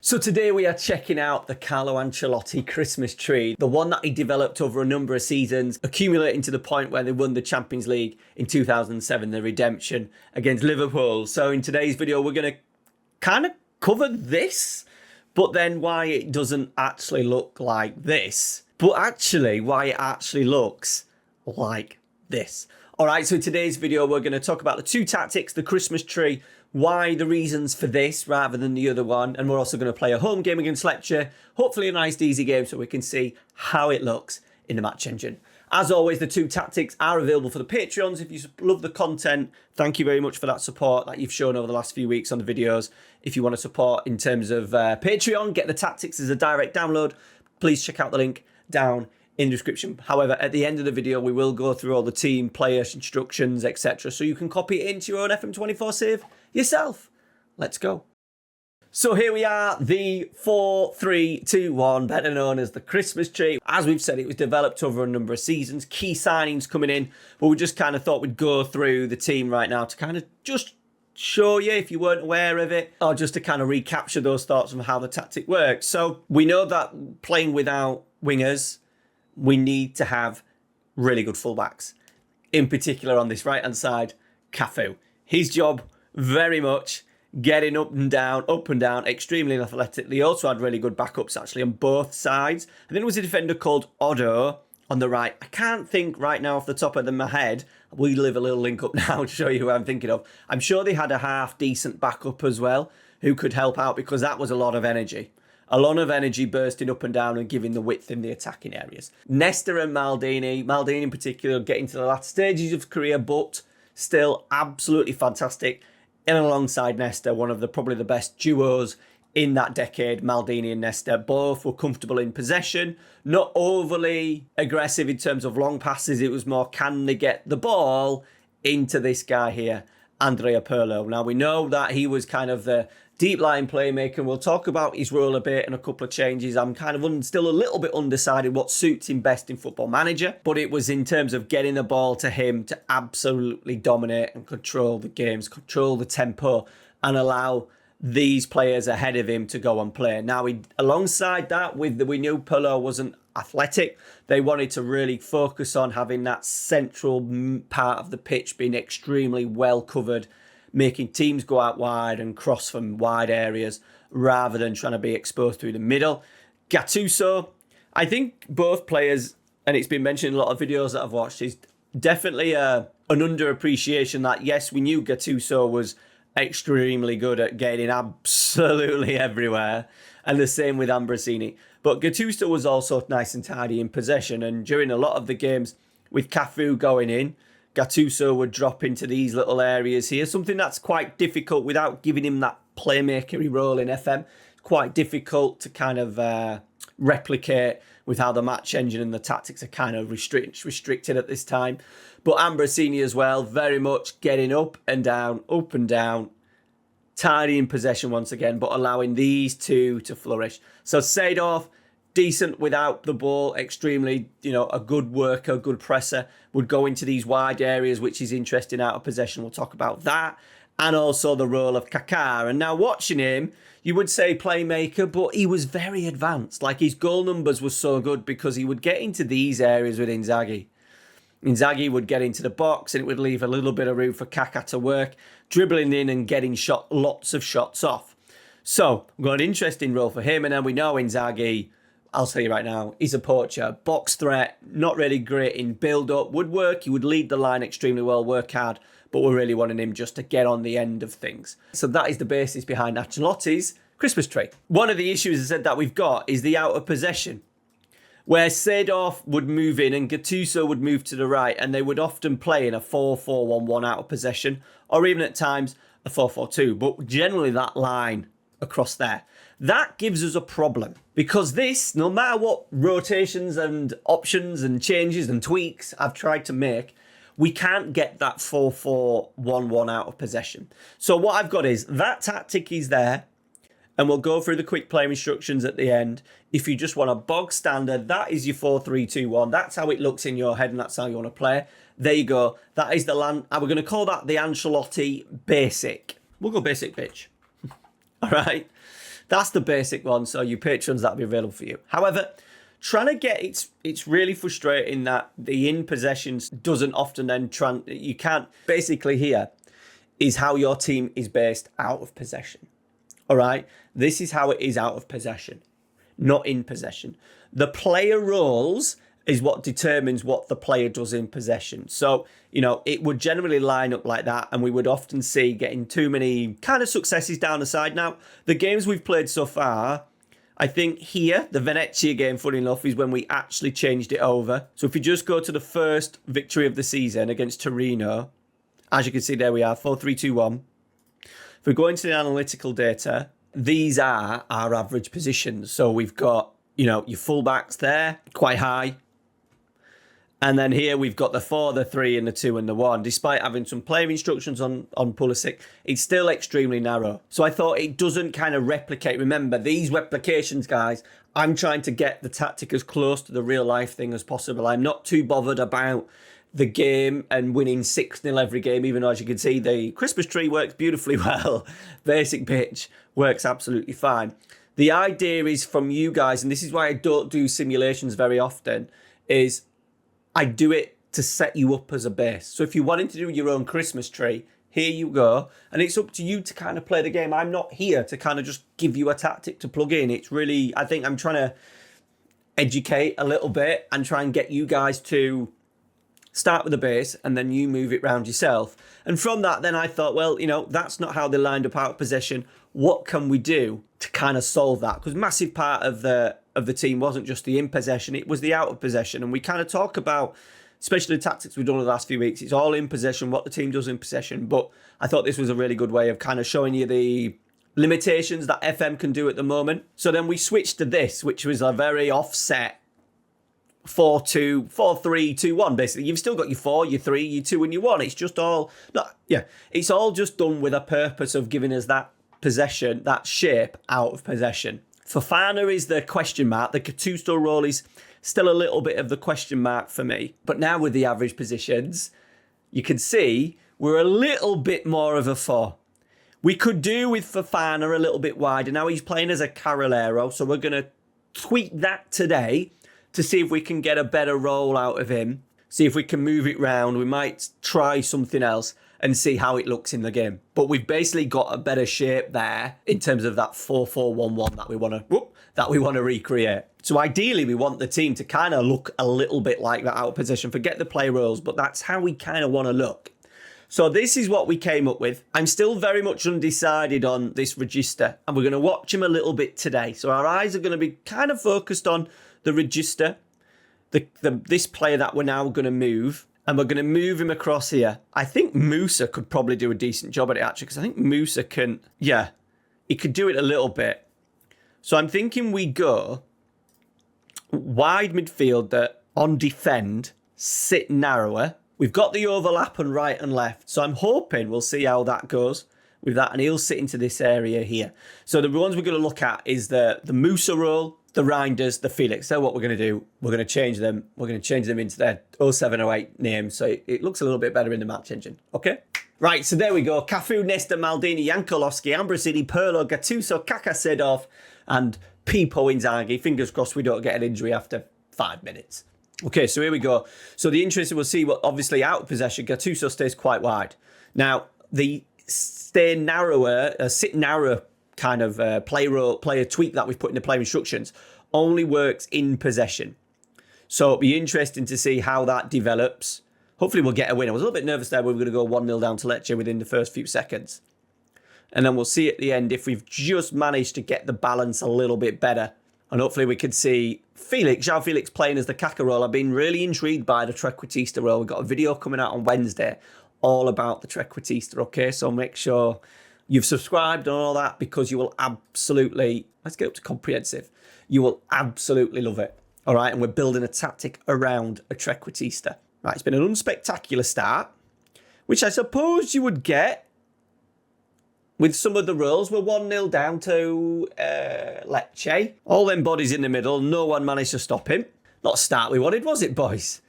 So today we are checking out the Carlo Ancelotti Christmas tree, the one that he developed over a number of seasons, accumulating to the point where they won the Champions League in 2007, the redemption against Liverpool. So in today's video, we're going to kind of cover this, but then why it doesn't actually look like this, but actually why it actually looks like this. All right, so in today's video, we're going to talk about the two tactics, the Christmas tree, why the reasons for this rather than the other one. And we're also going to play a home game against Lecce. Hopefully a nice, easy game so we can see how it looks in the match engine. As always, the two tactics are available for the Patreons. If you love the content, thank you very much for that support that you've shown over the last few weeks on the videos. If you want to support in terms of Patreon, get the tactics as a direct download, please check out the link down in the description. However, at the end of the video, we will go through all the team, player instructions, etc. So you can copy it into your own FM24 save yourself. Let's go. So here we are, the 4-3-2-1, better known as the Christmas tree. As we've said, it was developed over a number of seasons, key signings coming in, but we just kind of thought we'd go through the team right now to kind of just show you if you weren't aware of it, or just to kind of recapture those thoughts on how the tactic works. So we know that playing without wingers, we need to have really good fullbacks. In particular on this right-hand side, Cafu. His job, very much getting up and down, extremely athletic. They also had really good backups actually on both sides. I think there was a defender called Odo on the right. I can't think right now off the top of my head. We'll leave a little link up now to show you who I'm thinking of. I'm sure they had a half-decent backup as well who could help out because that was a lot of energy. A lot of energy bursting up and down and giving the width in the attacking areas. Nesta and Maldini in particular, getting to the latter stages of his career, but still absolutely fantastic. And alongside Nesta, one of probably the best duos in that decade, Maldini and Nesta. Both were comfortable in possession, not overly aggressive in terms of long passes. It was more, can they get the ball into this guy here, Andrea Pirlo. Now, we know that he was kind of the deep line playmaker. We'll talk about his role a bit and a couple of changes. I'm kind of still a little bit undecided what suits him best in Football Manager, but it was in terms of getting the ball to him to absolutely dominate and control the games, control the tempo, and allow these players ahead of him to go and play. Now, alongside that, we knew Pirlo wasn't athletic. They wanted to really focus on having that central part of the pitch being extremely well covered, making teams go out wide and cross from wide areas rather than trying to be exposed through the middle. Gattuso, I think both players, and it's been mentioned in a lot of videos that I've watched, is definitely an underappreciation that, yes, we knew Gattuso was extremely good at getting absolutely everywhere, and the same with Ambrosini. But Gattuso was also nice and tidy in possession, and during a lot of the games with Cafu going in, Gattuso would drop into these little areas here, something that's quite difficult without giving him that playmakery role in FM. Quite difficult to kind of replicate with how the match engine and the tactics are kind of restricted at this time. But Ambrosini as well, very much getting up and down, tidy in possession once again, but allowing these two to flourish. So Seedorf, decent without the ball, extremely, a good worker, good presser, would go into these wide areas, which is interesting out of possession. We'll talk about that. And also the role of Kaká. And now watching him, you would say playmaker, but he was very advanced. Like his goal numbers were so good because he would get into these areas with Inzaghi. Inzaghi would get into the box and it would leave a little bit of room for Kaká to work, dribbling in and getting lots of shots off. So we've got an interesting role for him. And then we know Inzaghi, I'll tell you right now, he's a poacher. Box threat, not really great in build-up. Would work, he would lead the line extremely well, work hard, but we're really wanting him just to get on the end of things. So that is the basis behind Ancelotti's Christmas tree. One of the issues I said that we've got is the out of possession, where Seedorf would move in and Gattuso would move to the right, and they would often play in a 4-4-1-1 out of possession, or even at times a 4-4-2, but generally that line across there. That gives us a problem because this, no matter what rotations and options and changes and tweaks I've tried to make, we can't get that 4-4-1-1 out of possession. So what I've got is that tactic is there, and we'll go through the quick play instructions at the end. If you just want a bog standard, that is your 4-3-2-1. That's how it looks in your head and that's how you want to play. There you go. That is we're going to call that the Ancelotti basic. We'll go basic pitch. All right. That's the basic one. So you patrons, that'll be available for you. However, trying to get it's really frustrating that the in possessions doesn't often then you can't basically here is how your team is based out of possession. All right, this is how it is out of possession, not in possession. The player roles is what determines what the player does in possession. So, it would generally line up like that, and we would often see getting too many kind of successes down the side. Now, the games we've played so far, I think here, the Venezia game, funny enough, is when we actually changed it over. So if you just go to the first victory of the season against Torino, as you can see, there we are, 4-3-2-1. If we go into the analytical data, these are our average positions. So we've got, your fullbacks there, quite high. And then here we've got the 4, the 3, and the 2, and the 1. Despite having some player instructions on Pulisic, it's still extremely narrow. So I thought it doesn't kind of replicate. Remember, these replications, guys, I'm trying to get the tactic as close to the real life thing as possible. I'm not too bothered about the game and winning 6-0 every game, even though, as you can see, the Christmas tree works beautifully well. Basic pitch works absolutely fine. The idea is from you guys, and this is why I don't do simulations very often, is I do it to set you up as a base. So if you're wanting to do your own Christmas tree, here you go. And it's up to you to kind of play the game. I'm not here to kind of just give you a tactic to plug in. It's really, I think I'm trying to educate a little bit and try and get you guys to start with the base and then you move it round yourself. And from that, then I thought, well, that's not how they lined up out of possession. What can we do to kind of solve that? Because massive part of the team wasn't just the in possession, it was the out of possession. And we kind of talk about, especially the tactics we've done in the last few weeks, it's all in possession, what the team does in possession. But I thought this was a really good way of kind of showing you the limitations that FM can do at the moment. So then we switched to this, which was a very offset 4-2-4-3-2-1. Basically, you've still got your 4, your 3, your 2, and your 1. It's just all, it's all just done with a purpose of giving us that possession, that shape out of possession. Fofana is the question mark. The Gattuso role is still a little bit of the question mark for me. But now with the average positions, you can see we're a little bit more of a 4. We could do with Fofana a little bit wider. Now he's playing as a Carolero, so we're going to tweak that today to see if we can get a better role out of him. See if we can move it round. We might try something else and see how it looks in the game. But we've basically got a better shape there in terms of that 4-4-1-1 that we want to recreate. So ideally, we want the team to kind of look a little bit like that out of position. Forget the play roles, but that's how we kind of want to look. So this is what we came up with. I'm still very much undecided on this register, and we're going to watch him a little bit today. So our eyes are going to be kind of focused on the register, this player that we're now going to move. And we're going to move him across here. I think Musa could probably do a decent job at it, actually, because I think Musa can, he could do it a little bit. So I'm thinking we go wide midfielder on defend, sit narrower. We've got the overlap on right and left. So I'm hoping we'll see how that goes with that. And he'll sit into this area here. So the ones we're going to look at is the Musa role, the Reinders, the Felix. So what we're going to do, we're going to change them. We're going to change them into their 0708 names. So it looks a little bit better in the match engine. Okay? Right, so there we go. Cafu, Nesta, Maldini, Jankulovski, Ambrosini, Pirlo, Gattuso, Kaka, Sedorf, and Pipo Inzaghi. Fingers crossed we don't get an injury after 5 minutes. Okay, so here we go. So the interesting, we'll see what, obviously, out of possession, Gattuso stays quite wide. Now, the stay narrower, sit narrower kind of player tweak that we've put in the player instructions only works in possession. So it'll be interesting to see how that develops. Hopefully we'll get a win. I was a little bit nervous there. We were going to go 1-0 down to Lecce within the first few seconds. And then we'll see at the end if we've just managed to get the balance a little bit better. And hopefully we could see João Felix playing as the Kaka role. I've been really intrigued by the Trequartista role. We've got a video coming out on Wednesday all about the Trequartista, okay? So make sure you've subscribed and all that, because you will absolutely, let's get up to comprehensive. You will absolutely love it. All right. And we're building a tactic around a Trequartista. Right. It's been an unspectacular start, which I suppose you would get with some of the roles. We're 1-0 down to Lecce. All them bodies in the middle. No one managed to stop him. Not a start we wanted, was it, boys?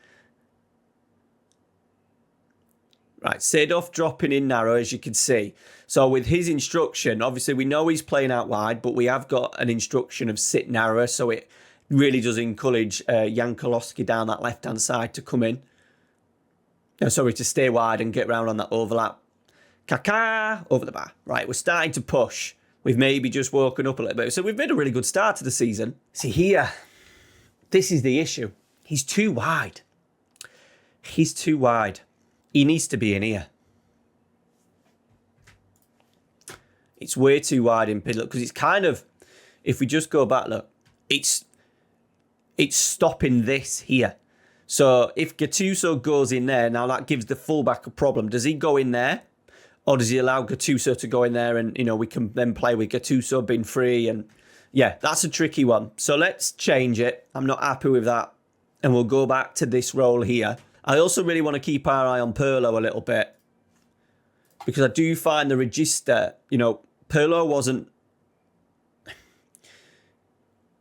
Right, Seedorf dropping in narrow, as you can see. So with his instruction, obviously we know he's playing out wide, but we have got an instruction of sit narrower, so it really does encourage Ancelotti down that left-hand side to come in. No, sorry, to stay wide and get round on that overlap. Kaká over the bar. Right, we're starting to push. We've maybe just woken up a little bit. So we've made a really good start to the season. See here, this is the issue. He's too wide. He's too wide. He needs to be in here. It's way too wide in Pidlock because it's kind of, if we just go back, look, it's stopping this here. So if Gattuso goes in there, now that gives the fullback a problem. Does he go in there? Or does he allow Gattuso to go in there and, you know, we can then play with Gattuso being free? And yeah, that's a tricky one. So let's change it. I'm not happy with that. And we'll go back to this role here. I also really want to keep our eye on Pirlo a little bit. Because I do find the register, you know, Pirlo wasn't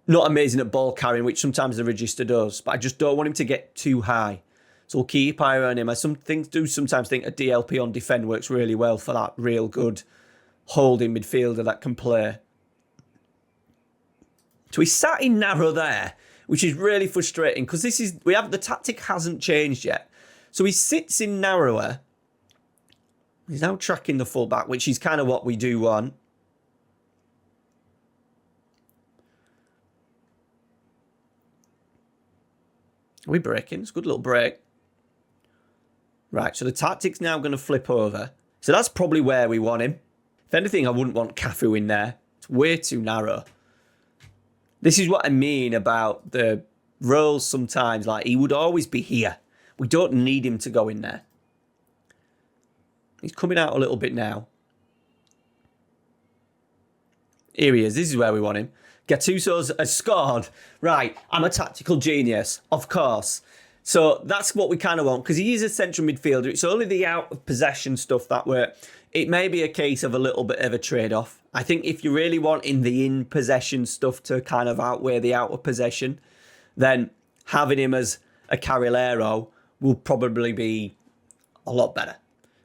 not amazing at ball carrying, which sometimes the register does. But I just don't want him to get too high. So we'll keep eye on him. I sometimes think a DLP on defend works really well for that real good holding midfielder that can play. So he sat in narrow there, which is really frustrating because the tactic hasn't changed yet. So he sits in narrower. He's now tracking the fullback, which is kind of what we do want. Are we breaking? It's a good little break. Right, so the tactic's now going to flip over. So that's probably where we want him. If anything, I wouldn't want Cafu in there. It's way too narrow. This is what I mean about the roles sometimes. Like, he would always be here. We don't need him to go in there. He's coming out a little bit now. Here he is. This is where we want him. Gattuso has scored. Right, I'm a tactical genius, of course. So that's what we kind of want, because he is a central midfielder. It's only the out of possession stuff that it may be a case of a little bit of a trade-off. I think if you really want in the in-possession stuff to kind of outweigh the out of possession, then having him as a Carrilero will probably be a lot better.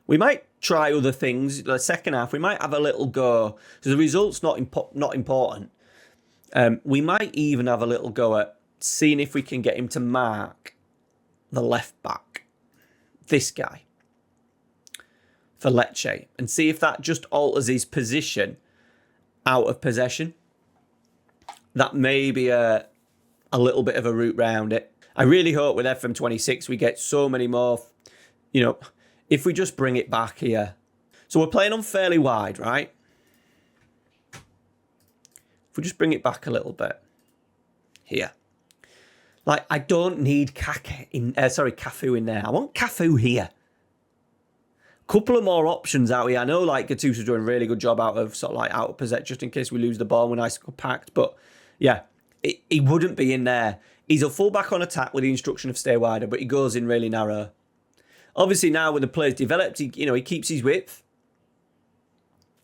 We might try other things. The second half, we might have a little go. So the result's not important. We might even have a little go at seeing if we can get him to mark the left back, this guy, for Lecce, and see if that just alters his position out of possession. That may be a little bit of a route round it. I really hope with FM26 we get so many more, you know, if we just bring it back here. So we're playing on fairly wide, right? If we just bring it back a little bit here. Like, I don't need Cafu in there. I want Cafu here. Couple of more options out here. I know, like, Gattuso's doing a really good job out of possession, just in case we lose the ball when I score packed. But, yeah, he wouldn't be in there. He's a fullback on attack with the instruction of stay wider, but he goes in really narrow. Obviously, now when the play's developed, he keeps his width.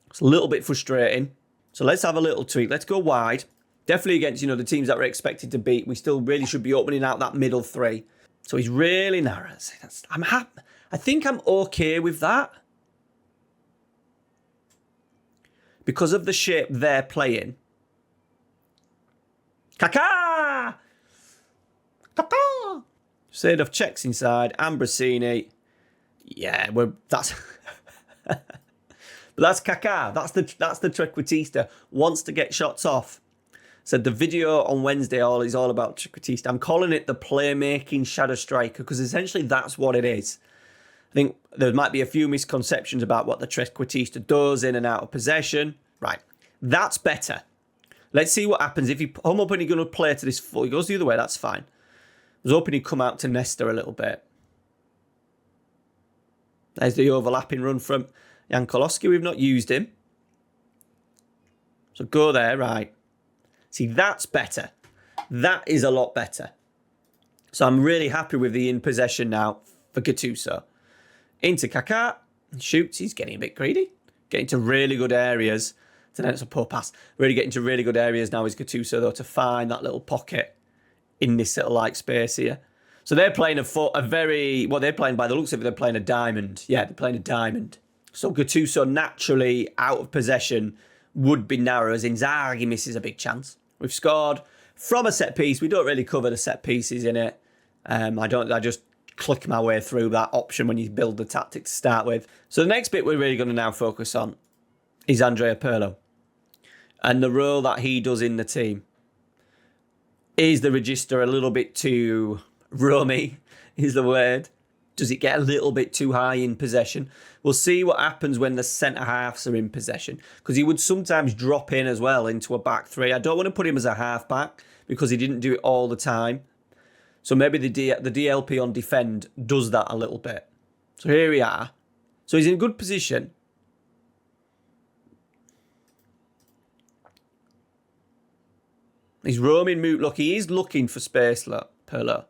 It's a little bit frustrating. So let's have a little tweak. Let's go wide. Definitely against, the teams that we're expected to beat. We still really should be opening out that middle three. So he's really narrow. I'm happy. I think I'm okay with that. Because of the shape they're playing. Kaká! Kaká! Seedorf checks inside. Ambrosini. Yeah, that's... But that's Kaká. That's the Trequartista. Wants to get shots off. Said the video on Wednesday is all about Trequartista. I'm calling it the playmaking shadow striker because essentially that's what it is. I think there might be a few misconceptions about what the Trequartista does in and out of possession. Right, that's better. Let's see what happens if I'm hoping he's going to play to this full. He goes the other way. That's fine. I was hoping he'd come out to Nesta a little bit. There's the overlapping run from Jankolowski. We've not used him. So go there, right. See, that's better. That is a lot better. So I'm really happy with the in possession now for Gattuso. Into Kaká. Shoots. He's getting a bit greedy. Getting to really good areas. So then it's a poor pass. Really getting to really good areas now is Gattuso, though, to find that little pocket in this little space here. So they're playing they're playing by the looks of it, they're playing a diamond. Yeah, they're playing a diamond. So Gattuso naturally out of possession would be narrow as Inzaghi misses a big chance. We've scored from a set piece. We don't really cover the set pieces in it. I just click my way through that option when you build the tactic to start with. So the next bit we're really going to now focus on is Andrea Pirlo and the role that he does in the team. Is the register a little bit too rummy, is the word? Does it get a little bit too high in possession? We'll see what happens when the centre-halves are in possession, because he would sometimes drop in as well into a back three. I don't want to put him as a half-back because he didn't do it all the time. So maybe the DLP on defend does that a little bit. So here we are. So he's in good position. He's roaming move. Look, he is looking for space, look, Pirlo.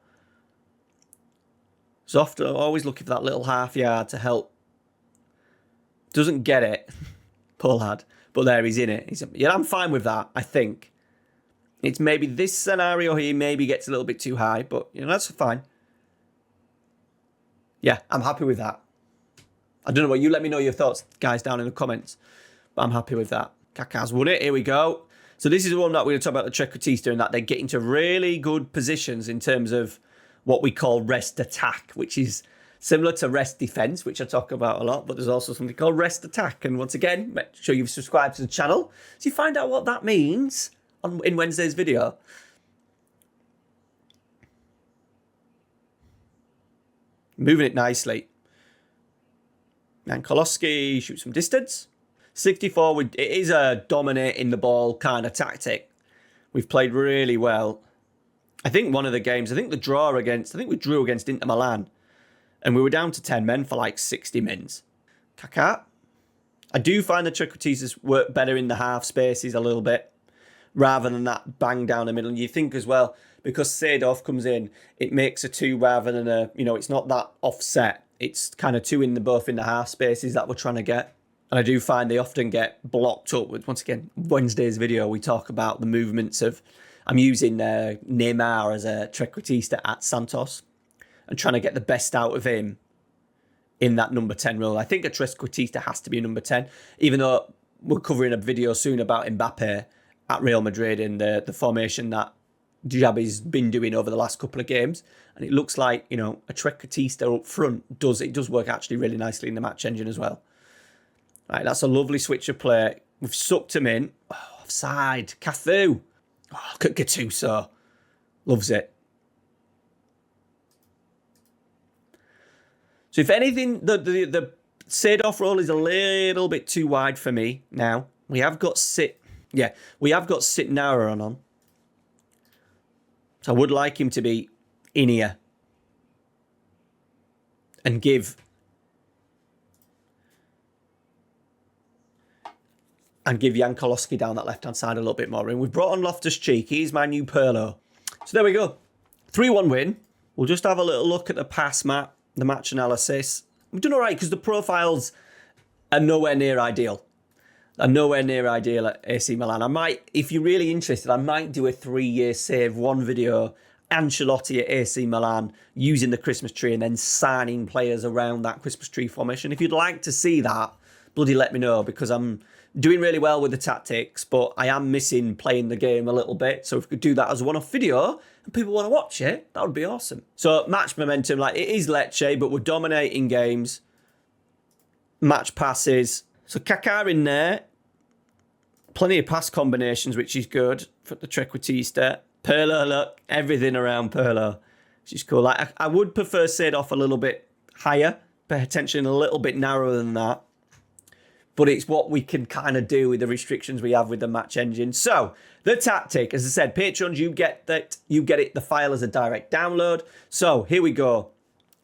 So often always looking for that little half yard to help. Doesn't get it, poor lad. But there, he's in it. Yeah, I'm fine with that, I think. It's maybe this scenario here maybe gets a little bit too high, but that's fine. Yeah, I'm happy with that. I don't know what you let me know your thoughts, guys, down in the comments. But I'm happy with that. Kaká's won it. Here we go. So this is the one that we're going to talk about the trequartista and that they get into really good positions in terms of what we call rest attack, which is similar to rest defense, which I talk about a lot, but there's also something called rest attack. And once again, make sure you've subscribed to the channel so you find out what that means in Wednesday's video. Moving it nicely. Ancelotti shoots from distance. 64, it is a dominating the ball kind of tactic. We've played really well. I think one of the games, I think we drew against Inter Milan. And we were down to 10 men for like 60 mins. Kaká. I do find the trequartistas work better in the half spaces a little bit, rather than that bang down the middle. And you think as well, because Seedorf comes in, it makes a two rather than a, it's not that offset. It's kind of two both in the half spaces that we're trying to get. And I do find they often get blocked up with, once again, Wednesday's video, we talk about the movements of, I'm using Neymar as a trequartista at Santos and trying to get the best out of him in that number 10 role. I think a trequartista has to be a number 10, even though we're covering a video soon about Mbappe at Real Madrid and the formation that Diaby's been doing over the last couple of games. And it looks like, a trequartista up front does work actually really nicely in the match engine as well. Right, that's a lovely switch of play. We've sucked him in. Oh, offside. Cafu. Oh, look at Gattuso. Loves it. So if anything, the Seedorf role is a little bit too wide for me now. We have got Sitnara on. So I would like him to be in here and give Jankolovski down that left-hand side a little bit more. And we've brought on Loftus-Cheek. He's my new Pirlo. So there we go. 3-1 win. We'll just have a little look at the pass map, the match analysis. We've done all right because the profiles are nowhere near ideal. At AC Milan. I might, if you're really interested, I might do a 3-year save one video, Ancelotti at AC Milan, using the Christmas tree and then signing players around that Christmas tree formation. If you'd like to see that, bloody let me know, because I'm doing really well with the tactics, but I am missing playing the game a little bit. So if we could do that as a one-off video and people want to watch it, that would be awesome. So match momentum, it is Lecce, but we're dominating games. Match passes. So Kaká in there. Plenty of pass combinations, which is good for the trequartista. Pirlo, look, everything around Pirlo, which is cool. I would prefer Seedorf a little bit higher, potentially a little bit narrower than that. But it's what we can kind of do with the restrictions we have with the match engine. So the tactic, as I said, Patreons, you get the file as a direct download. So here we go.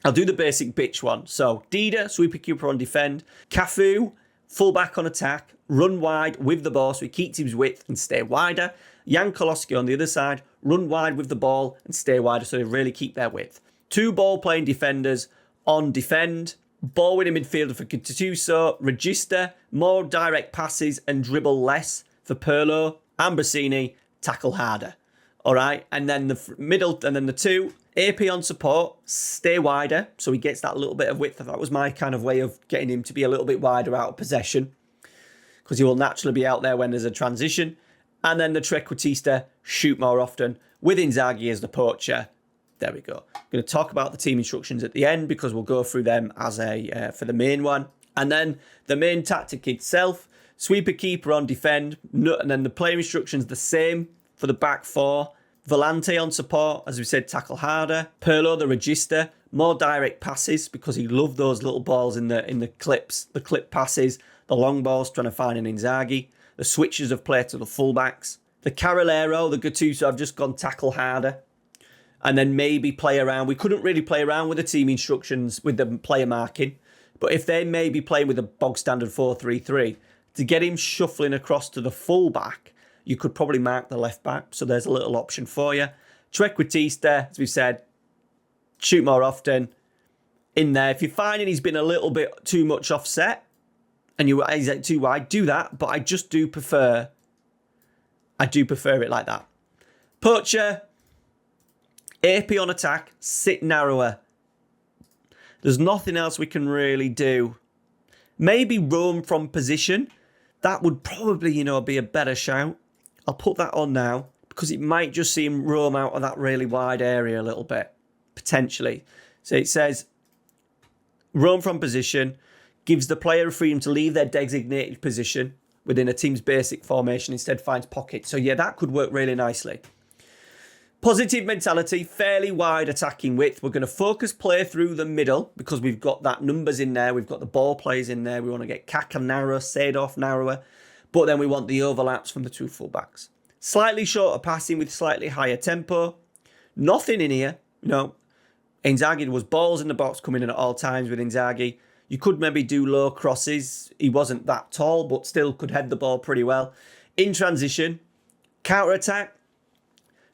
I'll do the basic bitch one. So Dida, sweeper keeper on defend. Cafu, fullback on attack. Run wide with the ball so he keeps his width and stay wider. Jankolovski on the other side, run wide with the ball and stay wider so they really keep their width. 2 ball-playing defenders on defend. Ball-winning midfielder for Gattuso. Register, more direct passes and dribble less for Pirlo. Ambrosini, tackle harder. All right, and then the middle, and then the two, AP on support, stay wider, so he gets that little bit of width. That was my kind of way of getting him to be a little bit wider out of possession, because he will naturally be out there when there's a transition. And then the trequartista, shoot more often, with Inzaghi as the poacher. There we go. I'm going to talk about the team instructions at the end, because we'll go through them as for the main one. And then the main tactic itself, sweeper keeper on defend, and then the player instructions the same for the back four. Volante on support, as we said, tackle harder. Pirlo, the register, more direct passes, because he loved those little balls in the clips, the clip passes, the long balls trying to find an Inzaghi, the switches of play to the fullbacks. The Carrilero, the Gattuso, I've just gone tackle harder. And then maybe play around. We couldn't really play around with the team instructions with the player marking. But if they may be playing with a bog standard 4-3-3, to get him shuffling across to the fullback, you could probably mark the left back. So there's a little option for you. Trequartista, as we said, shoot more often. In there, if you're finding he's been a little bit too much offset and he's too wide, do that. But I just do prefer it like that. Poacher, AP on attack, sit narrower. There's nothing else we can really do. Maybe roam from position. That would probably, be a better shout. I'll put that on now, because it might just see him roam out of that really wide area a little bit, potentially. So it says, roam from position, gives the player freedom to leave their designated position within a team's basic formation, instead finds pockets. So yeah, that could work really nicely. Positive mentality, fairly wide attacking width. We're going to focus play through the middle, because we've got that numbers in there. We've got the ball players in there. We want to get Kaka narrower, Seedorf narrower. But then we want the overlaps from the two fullbacks. Slightly shorter passing with slightly higher tempo. Nothing in here. Inzaghi was balls in the box coming in at all times with Inzaghi. You could maybe do low crosses. He wasn't that tall, but still could head the ball pretty well. In transition, counter-attack.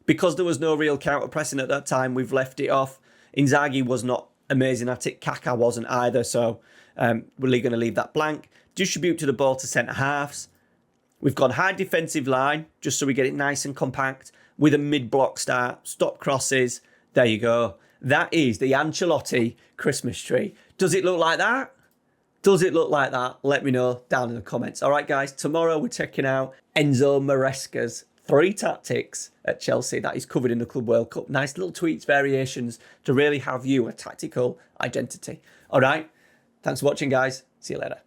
Because there was no real counter-pressing at that time, we've left it off. Inzaghi was not amazing at it. Kaka wasn't either, so we're going to leave that blank. Distribute to the ball to centre-halves. We've gone high defensive line, just so we get it nice and compact, with a mid-block start, stop crosses. There you go. That is the Ancelotti Christmas tree. Does it look like that? Does it look like that? Let me know down in the comments. All right, guys, tomorrow we're checking out Enzo Maresca's 3 tactics at Chelsea that is covered in the Club World Cup. Nice little tweaks, variations to really have you a tactical identity. All right, thanks for watching, guys. See you later.